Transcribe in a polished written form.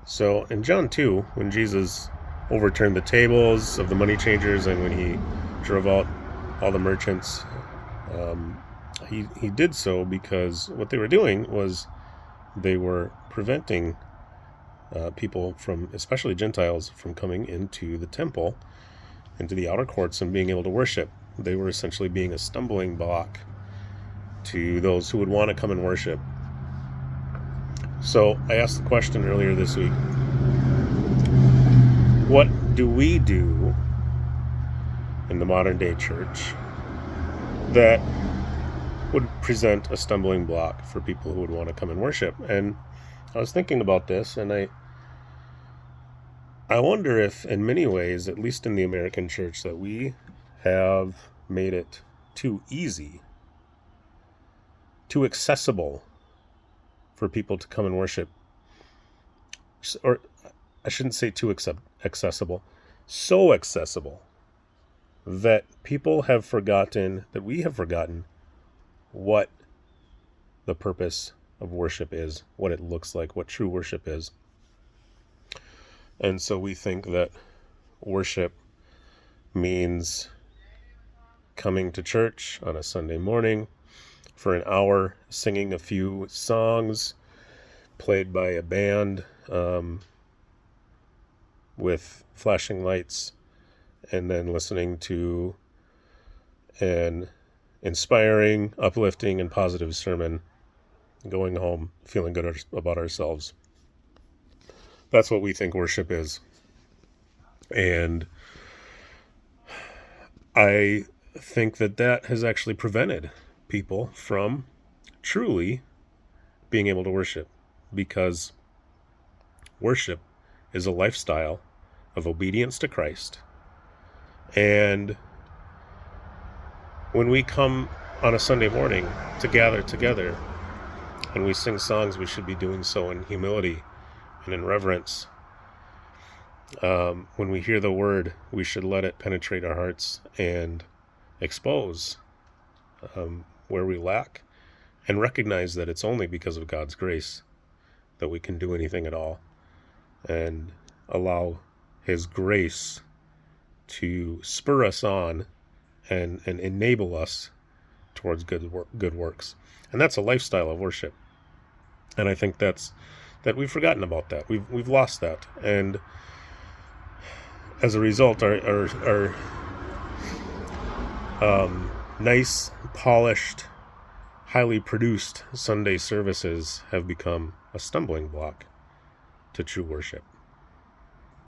So in John 2, when Jesus overturned the tables of the money changers and when he drove out all the merchants, um, he did so because what they were doing was they were preventing people from, especially Gentiles, from coming into the temple, into the outer courts and being able to worship. They were essentially being a stumbling block to those who would want to come and worship. So I asked the question earlier this week, what do we do in the modern day church that would present a stumbling block for people who would want to come and worship? And I was thinking about this, and I wonder if in many ways, at least in the American church, that we have made it too easy, too accessible for people to come and worship. Or I shouldn't say too accessible, so accessible that people have forgotten, that we have forgotten what the purpose of worship is, what it looks like, what true worship is. And so we think that worship means coming to church on a Sunday morning for an hour, singing a few songs played by a band with flashing lights, and then listening to an inspiring, uplifting, and positive sermon, going home feeling good about ourselves. That's what we think worship is. And I think that has actually prevented people from truly being able to worship, because worship is a lifestyle of obedience to Christ. And when we come on a Sunday morning to gather together and we sing songs, we should be doing so in humility and in reverence. When we hear the word, we should let it penetrate our hearts and expose where we lack, and recognize that it's only because of God's grace that we can do anything at all, and allow His grace to spur us on and enable us towards good works. And that's a lifestyle of worship. And I think that we've forgotten about that. We've lost that. And as a result, our nice, polished, highly produced Sunday services have become a stumbling block to true worship.